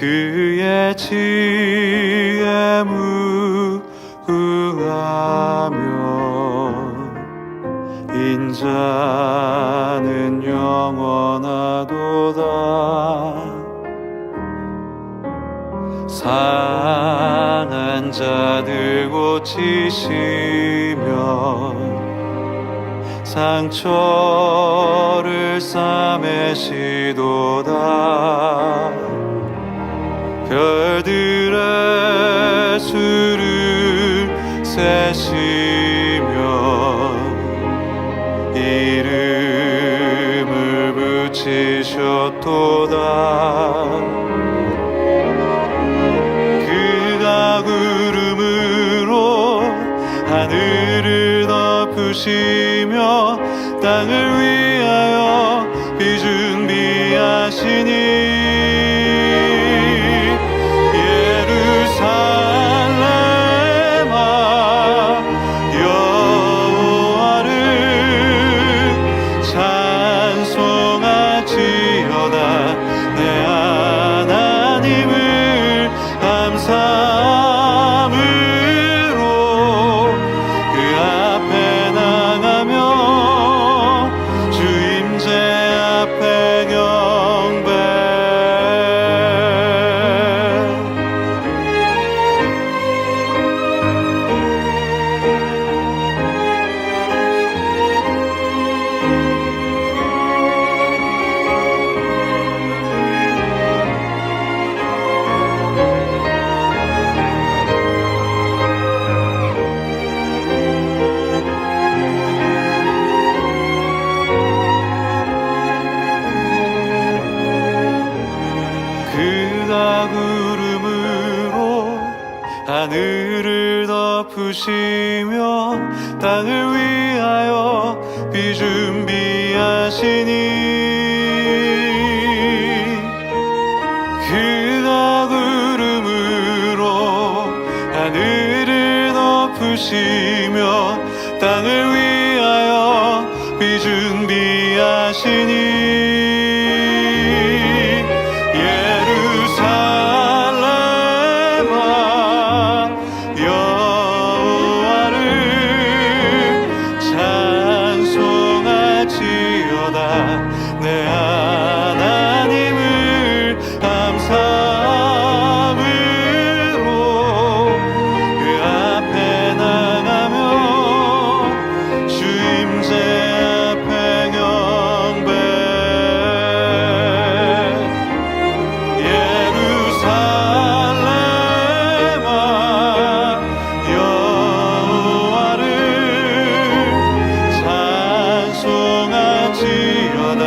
그의 지혜 무궁하며 인자는 영원하도다. 상한 자들 고치시며 상처를 싸매시도다. 별들의 수를 세시며 이름을 붙이셨도다. 그가 구름으로 하늘을 덮으시며 땅을 위하여 비 준비하시니 하늘을 덮으시며 땅을 위하여 비 준비하시니 그가 구름으로 하늘을 덮으시며 땅을 위하여 비 준비하시니 내 하나님을 감사함으로 그 앞에 나가며 주 임재 앞에 경배 예루살렘아 여호와를 찬송할지어다.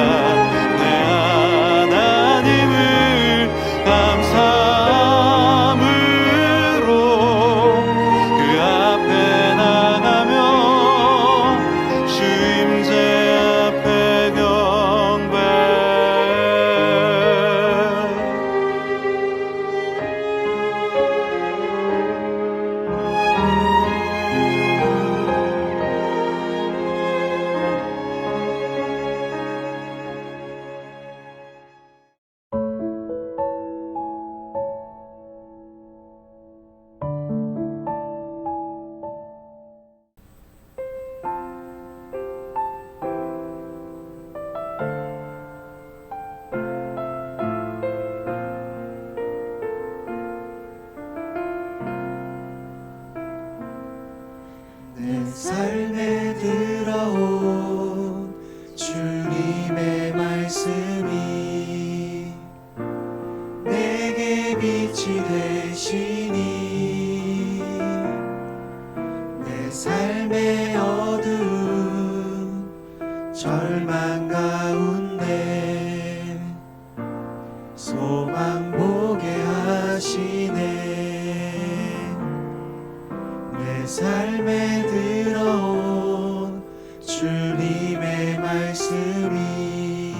내 삶에 들어온 주님의 말씀이 내게 빛이 되시니 내 삶의 어두운 절망 가운데 소망 보게 하시네. 내 삶에 들어온 주님의 말씀이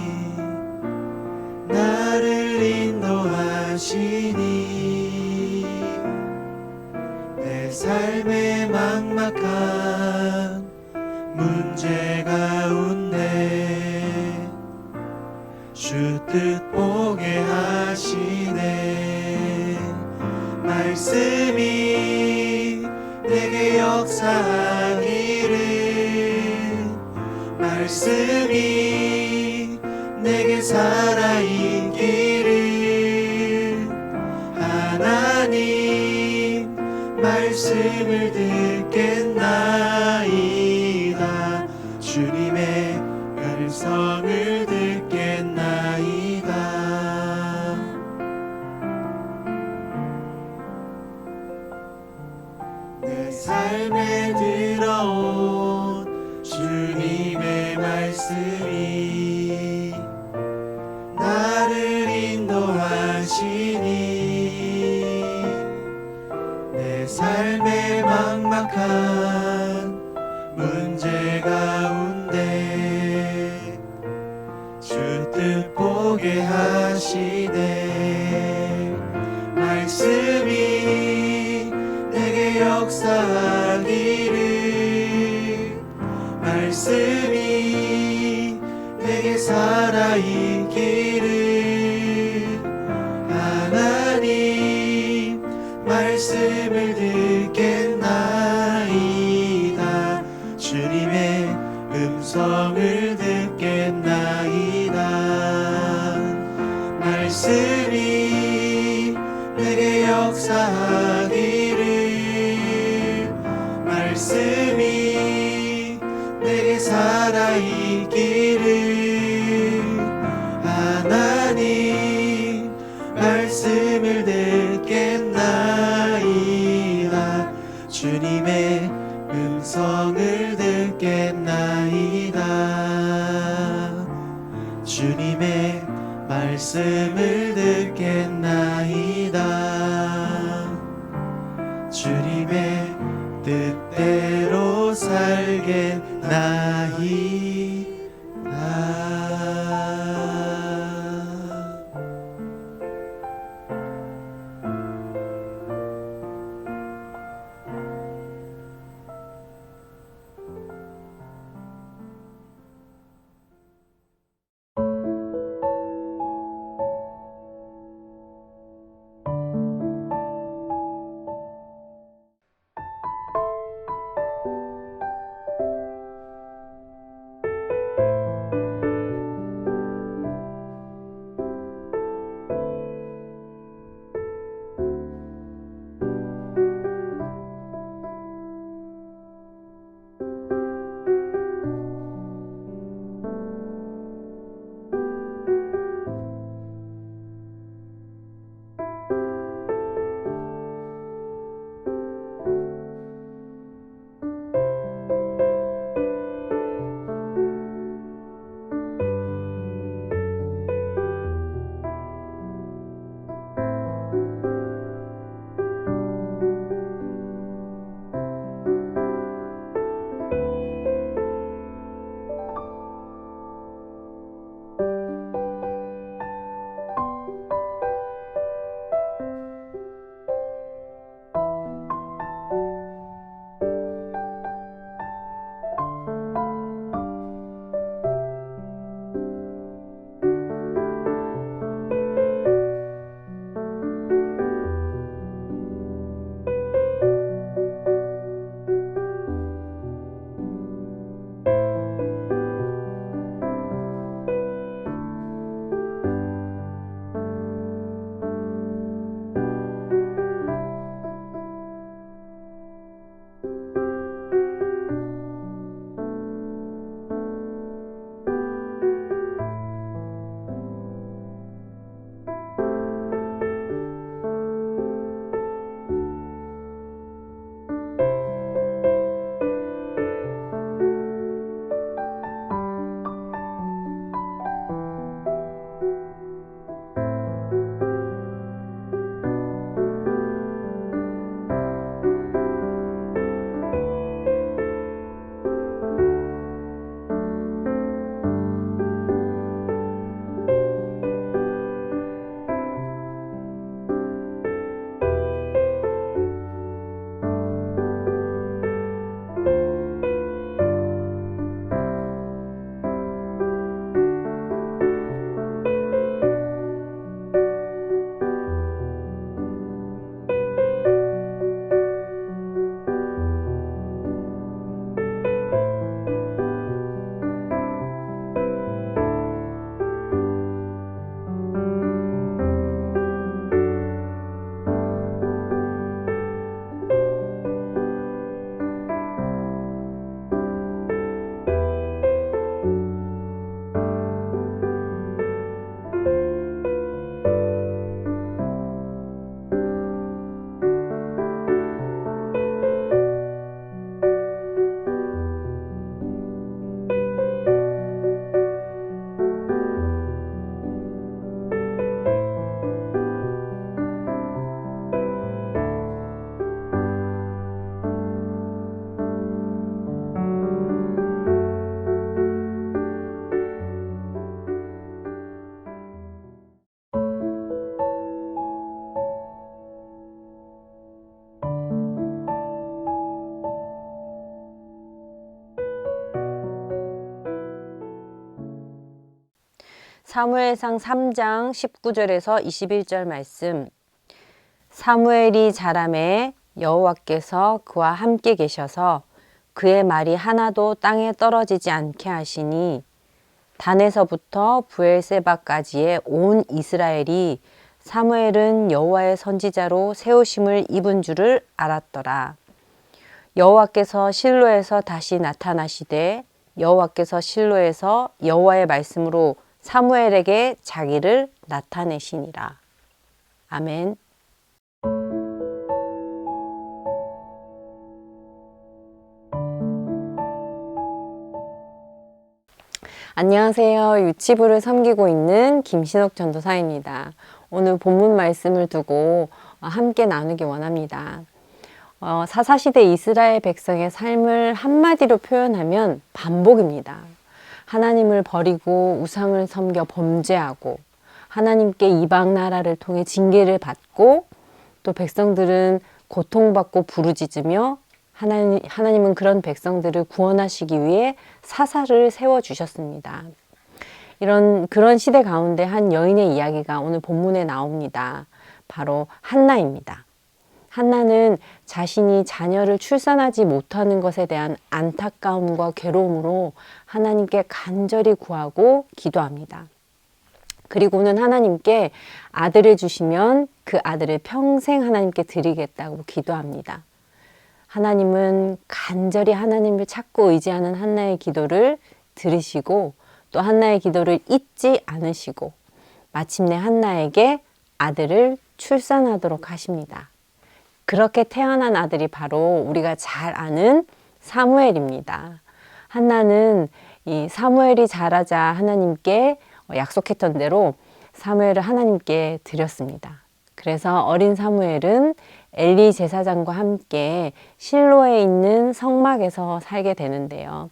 나를 인도하시니 내 삶의 막막한 문제 가운데 주 뜻 보게 하시네. 말씀이 내게 역사하기를 말씀이 내게 살아있기를 하나님 말씀을 듣겠나이다 주님의 음성을 듣겠나이다 내 삶에 들어온 주님의 말씀이 나를 인도하시니 내 삶의 막막한 문제 가운데 주 뜻 보게 하시네 말씀이 내게 역사하기를 말씀이 내게 살아있기를 하나님 말씀을 듣겠나이다 주님의 음성을 듣겠나이다 말씀이 내게 역사하기를 말씀이 내게 살아있기를 하나님 말씀을 듣겠나이다 주님의 음성을 듣겠나이다 주님의 말씀을 듣겠나이다 주님의 뜻대로 살겠나이다 사무엘상 3장 19절에서 21절 말씀. 사무엘이 자라매 여호와께서 그와 함께 계셔서 그의 말이 하나도 땅에 떨어지지 않게 하시니 단에서부터 브엘세바까지의 온 이스라엘이 사무엘은 여호와의 선지자로 세우심을 입은 줄을 알았더라. 여호와께서 실로에서 다시 나타나시되 여호와께서 실로에서 여호와의 말씀으로 사무엘에게 자기를 나타내시니라. 아멘. 안녕하세요. 유치부를 섬기고 있는 김신옥 전도사입니다. 오늘 본문 말씀을 두고 함께 나누기 원합니다. 사사시대 이스라엘 백성의 삶을 한마디로 표현하면 반복입니다. 하나님을 버리고 우상을 섬겨 범죄하고 하나님께 이방 나라를 통해 징계를 받고 또 백성들은 고통받고 부르짖으며 하나님은 그런 백성들을 구원하시기 위해 사사를 세워주셨습니다. 그런 시대 가운데 한 여인의 이야기가 오늘 본문에 나옵니다. 바로 한나입니다. 한나는 자신이 자녀를 출산하지 못하는 것에 대한 안타까움과 괴로움으로 하나님께 간절히 구하고 기도합니다. 그리고는 하나님께 아들을 주시면 그 아들을 평생 하나님께 드리겠다고 기도합니다. 하나님은 간절히 하나님을 찾고 의지하는 한나의 기도를 들으시고 또 한나의 기도를 잊지 않으시고 마침내 한나에게 아들을 출산하도록 하십니다. 그렇게 태어난 아들이 바로 우리가 잘 아는 사무엘입니다. 한나는 이 사무엘이 자라자 하나님께 약속했던 대로 사무엘을 하나님께 드렸습니다. 그래서 어린 사무엘은 엘리 제사장과 함께 실로에 있는 성막에서 살게 되는데요.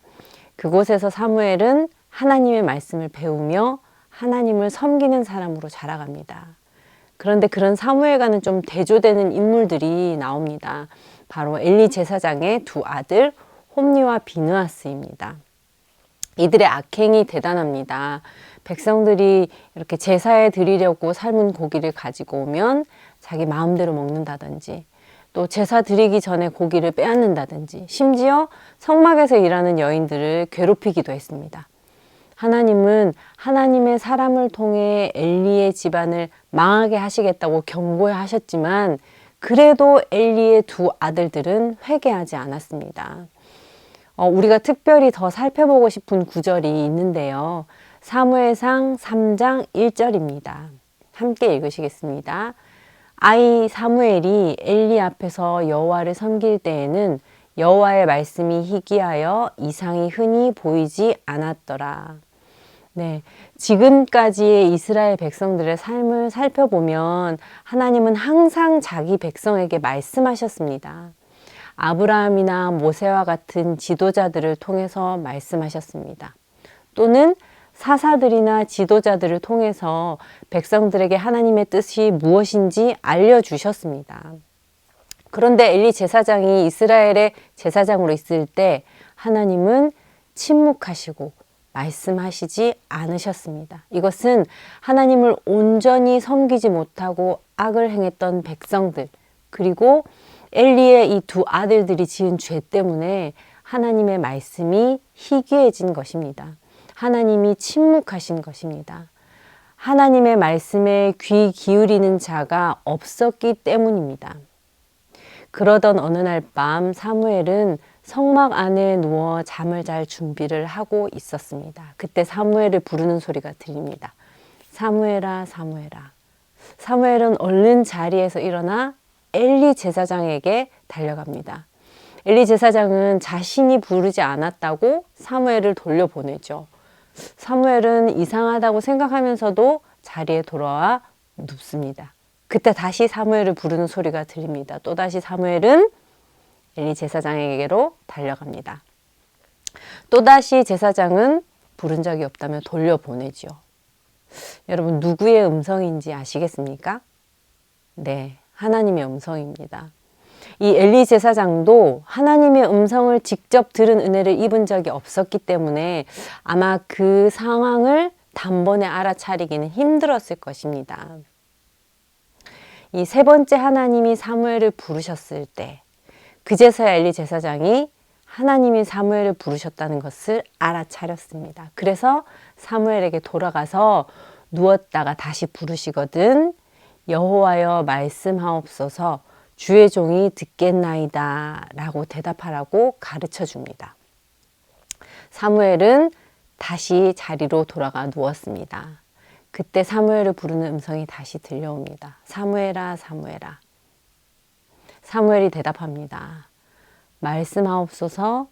그곳에서 사무엘은 하나님의 말씀을 배우며 하나님을 섬기는 사람으로 자라갑니다. 그런데 그런 사무엘과는 좀 대조되는 인물들이 나옵니다. 바로 엘리 제사장의 두 아들 홈니와 비느하스입니다. 이들의 악행이 대단합니다. 백성들이 이렇게 제사에 드리려고 삶은 고기를 가지고 오면 자기 마음대로 먹는다든지 또 제사 드리기 전에 고기를 빼앗는다든지 심지어 성막에서 일하는 여인들을 괴롭히기도 했습니다. 하나님은 하나님의 사람을 통해 엘리의 집안을 망하게 하시겠다고 경고하셨지만 그래도 엘리의 두 아들들은 회개하지 않았습니다. 우리가 특별히 더 살펴보고 싶은 구절이 있는데요. 사무엘상 3장 1절입니다. 함께 읽으시겠습니다. 아이 사무엘이 엘리 앞에서 여호와를 섬길 때에는 여호와의 말씀이 희귀하여 이상이 흔히 보이지 않았더라. 네, 지금까지의 이스라엘 백성들의 삶을 살펴보면 하나님은 항상 자기 백성에게 말씀하셨습니다. 아브라함이나 모세와 같은 지도자들을 통해서 말씀하셨습니다. 또는 사사들이나 지도자들을 통해서 백성들에게 하나님의 뜻이 무엇인지 알려주셨습니다. 그런데 엘리 제사장이 이스라엘의 제사장으로 있을 때 하나님은 침묵하시고 말씀하시지 않으셨습니다. 이것은 하나님을 온전히 섬기지 못하고 악을 행했던 백성들 그리고 엘리의 이 두 아들들이 지은 죄 때문에 하나님의 말씀이 희귀해진 것입니다. 하나님이 침묵하신 것입니다. 하나님의 말씀에 귀 기울이는 자가 없었기 때문입니다. 그러던 어느 날 밤 사무엘은 성막 안에 누워 잠을 잘 준비를 하고 있었습니다. 그때 사무엘을 부르는 소리가 들립니다. 사무엘아, 사무엘아. 사무엘은 얼른 자리에서 일어나 엘리 제사장에게 달려갑니다. 엘리 제사장은 자신이 부르지 않았다고 사무엘을 돌려보내죠. 사무엘은 이상하다고 생각하면서도 자리에 돌아와 눕습니다. 그때 다시 사무엘을 부르는 소리가 들립니다. 또다시 사무엘은 엘리 제사장에게로 달려갑니다. 또다시 제사장은 부른 적이 없다며 돌려보내죠. 여러분 누구의 음성인지 아시겠습니까? 네, 하나님의 음성입니다. 이 엘리 제사장도 하나님의 음성을 직접 들은 은혜를 입은 적이 없었기 때문에 아마 그 상황을 단번에 알아차리기는 힘들었을 것입니다. 이 세 번째 하나님이 사무엘을 부르셨을 때 그제서야 엘리 제사장이 하나님이 사무엘을 부르셨다는 것을 알아차렸습니다. 그래서 사무엘에게 돌아가서 누웠다가 다시 부르시거든 여호와여 말씀하옵소서 주의 종이 듣겠나이다 라고 대답하라고 가르쳐 줍니다. 사무엘은 다시 자리로 돌아가 누웠습니다. 그때 사무엘을 부르는 음성이 다시 들려옵니다. 사무엘아, 사무엘아. 사무엘이 대답합니다. 말씀하옵소서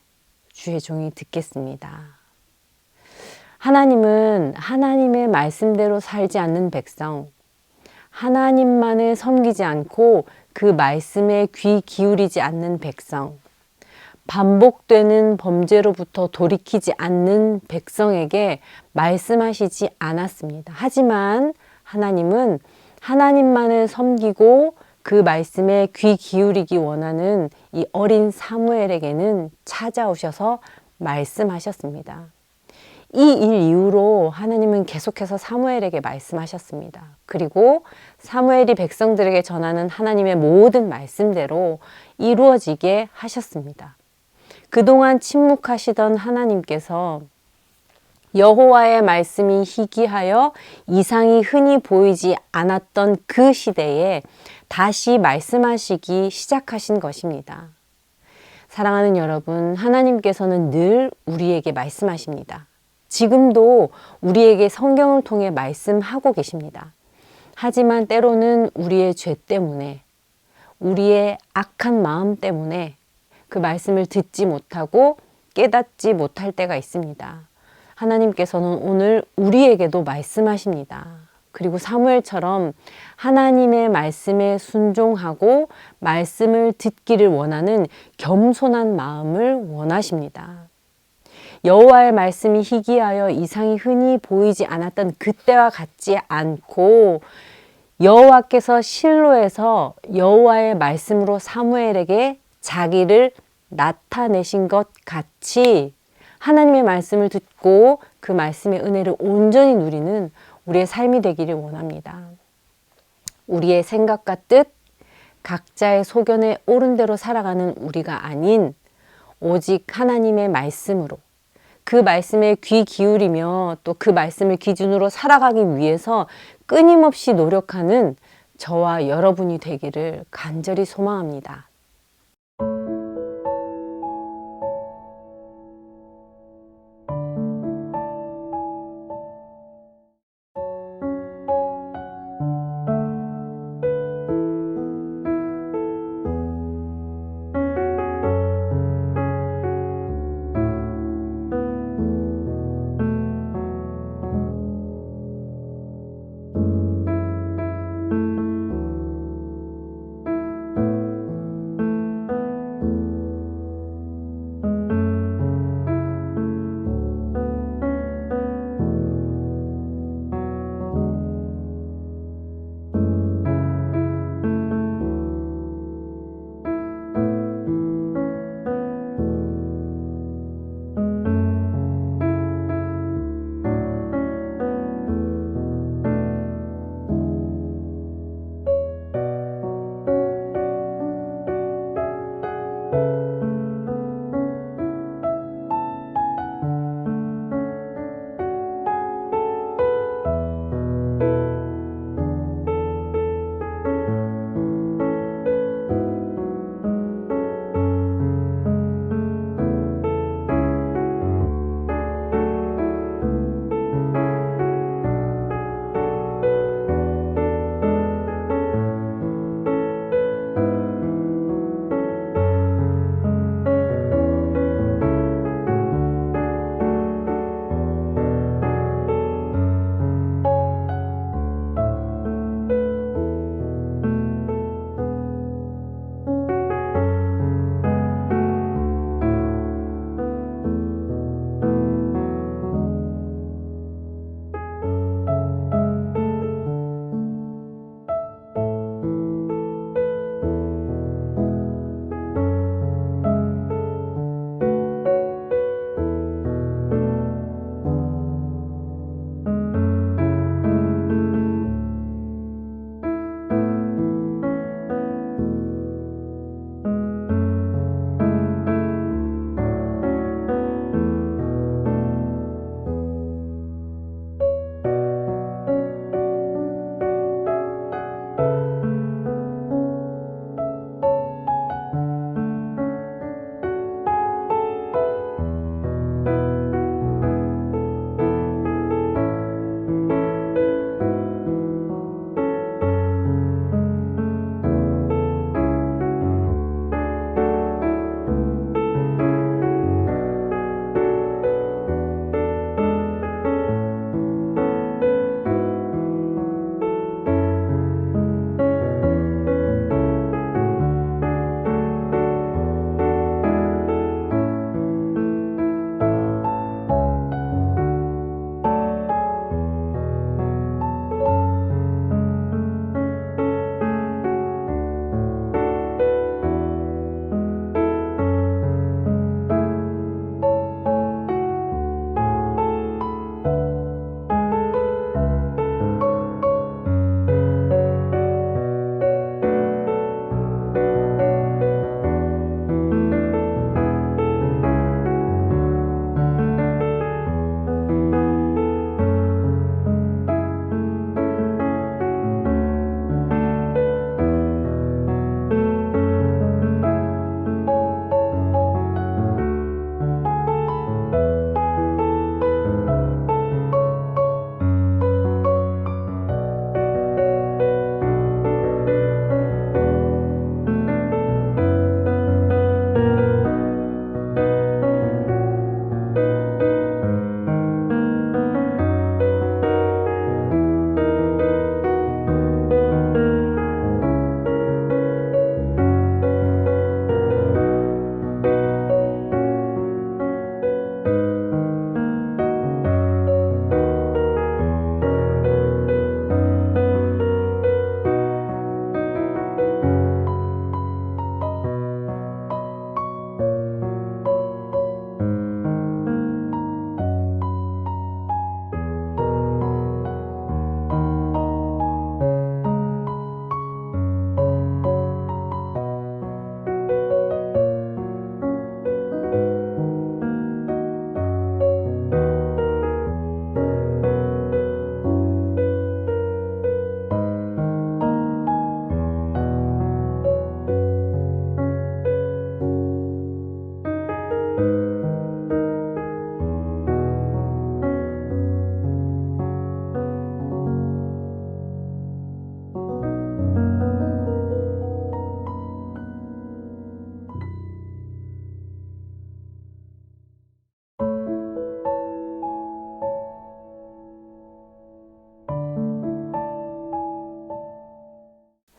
주의 종이 듣겠습니다. 하나님은 하나님의 말씀대로 살지 않는 백성, 하나님만을 섬기지 않고 그 말씀에 귀 기울이지 않는 백성, 반복되는 범죄로부터 돌이키지 않는 백성에게 말씀하시지 않았습니다. 하지만 하나님은 하나님만을 섬기고 그 말씀에 귀 기울이기 원하는 이 어린 사무엘에게는 찾아오셔서 말씀하셨습니다. 이 일 이후로 하나님은 계속해서 사무엘에게 말씀하셨습니다. 그리고 사무엘이 백성들에게 전하는 하나님의 모든 말씀대로 이루어지게 하셨습니다. 그동안 침묵하시던 하나님께서 여호와의 말씀이 희귀하여 이상이 흔히 보이지 않았던 그 시대에 다시 말씀하시기 시작하신 것입니다. 사랑하는 여러분, 하나님께서는 늘 우리에게 말씀하십니다. 지금도 우리에게 성경을 통해 말씀하고 계십니다. 하지만 때로는 우리의 죄 때문에, 우리의 악한 마음 때문에 그 말씀을 듣지 못하고 깨닫지 못할 때가 있습니다. 하나님께서는 오늘 우리에게도 말씀하십니다. 그리고 사무엘처럼 하나님의 말씀에 순종하고 말씀을 듣기를 원하는 겸손한 마음을 원하십니다. 여호와의 말씀이 희귀하여 이상이 흔히 보이지 않았던 그때와 같지 않고 여호와께서 실로에서 여호와의 말씀으로 사무엘에게 자기를 나타내신 것 같이 하나님의 말씀을 듣고 그 말씀의 은혜를 온전히 누리는 우리의 삶이 되기를 원합니다. 우리의 생각과 뜻, 각자의 소견에 옳은 대로 살아가는 우리가 아닌 오직 하나님의 말씀으로 그 말씀에 귀 기울이며 또 그 말씀을 기준으로 살아가기 위해서 끊임없이 노력하는 저와 여러분이 되기를 간절히 소망합니다.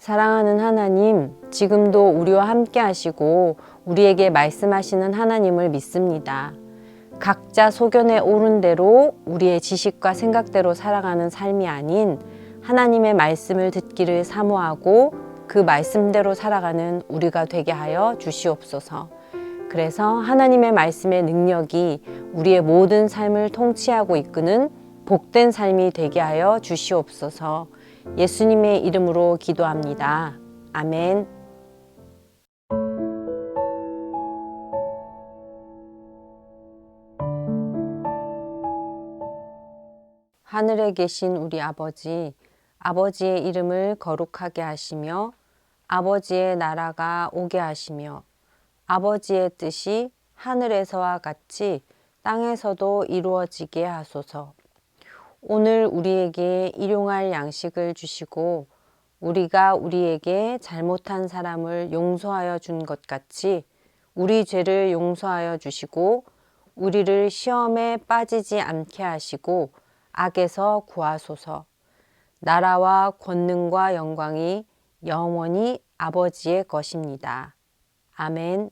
사랑하는 하나님, 지금도 우리와 함께 하시고 우리에게 말씀하시는 하나님을 믿습니다. 각자 소견에 오른 대로 우리의 지식과 생각대로 살아가는 삶이 아닌 하나님의 말씀을 듣기를 사모하고 그 말씀대로 살아가는 우리가 되게 하여 주시옵소서. 그래서 하나님의 말씀의 능력이 우리의 모든 삶을 통치하고 이끄는 복된 삶이 되게 하여 주시옵소서. 예수님의 이름으로 기도합니다. 아멘. 하늘에 계신 우리 아버지, 아버지의 이름을 거룩하게 하시며 아버지의 나라가 오게 하시며 아버지의 뜻이 하늘에서와 같이 땅에서도 이루어지게 하소서. 오늘 우리에게 일용할 양식을 주시고 우리가 우리에게 잘못한 사람을 용서하여 준 것 같이 우리 죄를 용서하여 주시고 우리를 시험에 빠지지 않게 하시고 악에서 구하소서. 나라와 권능과 영광이 영원히 아버지의 것입니다. 아멘.